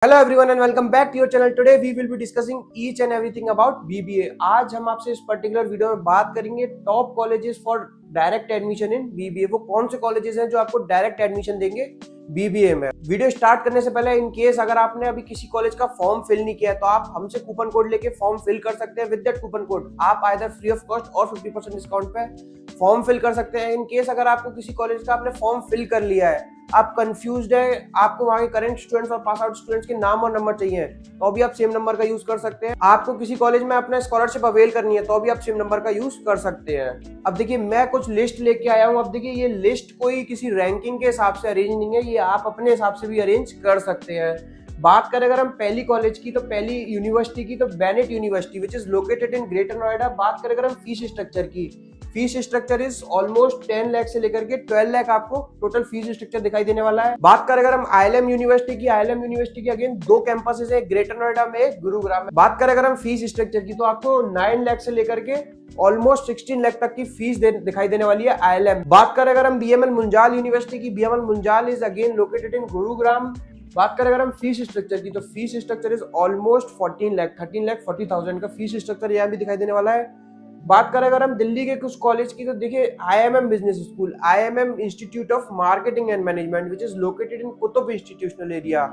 Hello everyone and welcome back to your channel. Today we will be discussing each and everything about BBA. आज हम आपसे इस particular video में बात करेंगे top colleges for direct admission in BBA. वो कौन से कॉलेजेस हैं जो आपको डायरेक्ट एडमिशन देंगे बीबीए में। वीडियो स्टार्ट करने से पहले इन केस अगर आपने अभी किसी कॉलेज का फॉर्म फिल नहीं किया है तो आप हमसे कूपन कोड लेके फॉर्म फिल कर सकते हैं। विद दैट कूपन कोड आप आइदर फ्री ऑफ कॉस्ट और 50% डिस्काउंट पे फॉर्म फिल कर सकते हैं। इन केस अगर आपको किसी कॉलेज का आपने फॉर्म फिल कर लिया है, आप कंफ्यूज्ड है, आपको वहां के करंट स्टूडेंट्स और पास आउट स्टूडेंट्स के नाम और नंबर चाहिए तो अभी आप सेम नंबर का यूज कर सकते हैं। आपको किसी कॉलेज में अपना स्कॉलरशिप अवेल करनी है तो अभी आप सेम नंबर का यूज कर सकते हैं। अब देखिए मैं कुछ लिस्ट लेके आया हूँ। अब देखिए ये लिस्ट कोई किसी रैंकिंग के हिसाब से अरेंज नहीं है, ये आप अपने हिसाब से भी अरेंज कर सकते हैं। बात करें अगर हम पहली कॉलेज की तो पहली यूनिवर्सिटी की तो Bennett university which is located in greater Noida. बात करें अगर हम फीस स्ट्रक्चर की, fees structure is almost 10 lakh से लेकर के 12 लाख आपको टोटल फीस स्ट्रक्चर दिखाई देने वाला है। बात करें अगर हम आईएलएम यूनिवर्सिटी की, आईएलएम यूनिवर्सिटी की अगेन दो कैंपसेस है, ग्रेटर नोएडा में एक, गुरुग्राम में। बात करें अगर हम फीस स्ट्रक्चर की तो आपको 9 लाख से लेकर के ऑलमोस्ट 16 लाख तक की फीस दिखाई देने वाली है आईएलएम। बात करें अगर हम बीएमएल मुंजाल यूनिवर्सिटी की, BML Munjal is again located in Gurugram. बात करें अगर हम फीस स्ट्रक्चर की तो फीस स्ट्रक्चर इज ऑलमोस्ट 13,40,000 का फीस स्ट्रक्चर यहाँ भी दिखाई देने वाला है। बात करें अगर हम दिल्ली के कुछ कॉलेज की तो देखिए IMM business school, IMM institute of marketing and management which is located in Qutub institutional area.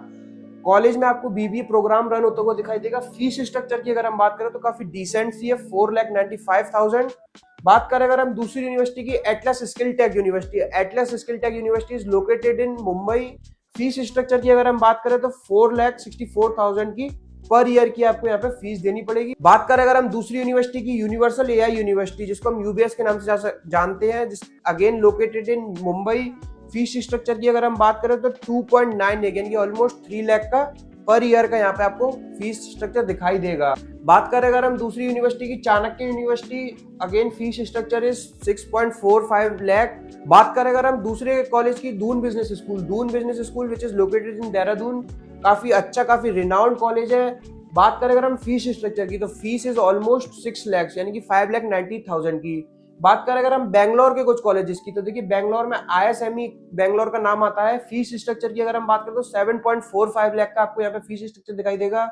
College में आपको बीबीए प्रोग्राम रन होता हुआ दिखाई देगा। फीस स्ट्रक्चर की अगर हम बात करें तो काफी डिसेंट सी है, 4,95,000। बात करें अगर हम दूसरी यूनिवर्सिटी की, Atlas Skill Tech University, Atlas Skill Tech University is located in Mumbai. Fees structure की अगर हम बात करें तो 4,64,000 की पर ईयर की आपको यहाँ पे फीस देनी पड़ेगी। बात करें अगर हम दूसरी यूनिवर्सिटी की, यूनिवर्सल एआई यूनिवर्सिटी जिसको हम यूबीएस के नाम से जानते हैं, जिस again located in Mumbai. Fees structure की अगर हम बात करें तो 2.9 यानी कि ऑलमोस्ट 3 लाख का पर ईयर का यहाँ पे आपको फीस स्ट्रक्चर दिखाई देगा। बात करें अगर हम दूसरी यूनिवर्सिटी की, Chanakya university, again fees structure is 6.45 lakh. बात करें अगर हम दूसरे कॉलेज की, Doon business school, Doon business school which is located इन देहरादून, काफी अच्छा काफी रिनाउंड कॉलेज है। बात करें अगर हम फीस स्ट्रक्चर की तो फीस इज ऑलमोस्ट 6 लाख यानी कि 5,90,000 की। बात करें अगर हम बेंगलोर के कुछ कॉलेजेस की तो देखिए बेंगलोर में आईएसएमई बेंगलोर का नाम आता है। फीस स्ट्रक्चर की अगर हम बात करें तो 7.45 लाख का आपको यहाँ पे फीस स्ट्रक्चर दिखाई देगा।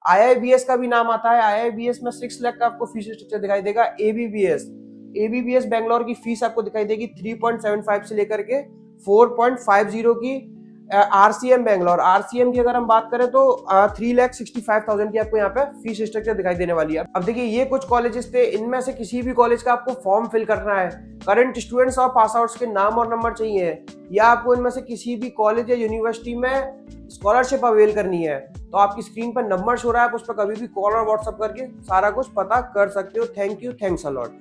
आईआईबीएस का भी नाम आता है, आईआईबीएस में 6 लाख का आपको फीस स्ट्रक्चर दिखाई देगा। एबीबीएस, एबीबीएस बेंगलोर की फीस आपको दिखाई देगी 3.75 से लेकर के 4.50 की। आरसीएम बेंगलोर, आरसीएम की अगर हम बात करें तो 3,65,000 की आपको यहाँ पे फीस स्ट्रक्चर दिखाई देने वाली है। अब देखिए ये कुछ कॉलेजेस थे, इनमें से किसी भी कॉलेज का आपको फॉर्म फिल करना है, करंट स्टूडेंट्स और पास आउट्स के नाम और नंबर चाहिए, या आपको इनमें से किसी भी कॉलेज या यूनिवर्सिटी में स्कॉलरशिप अवेल करनी है तो आपकी स्क्रीन पर नंबर शो रहा है, आप उस पर कभी भी कॉल और व्हाट्सएप करके सारा कुछ पता कर सकते हो। Thank you, thanks a lot.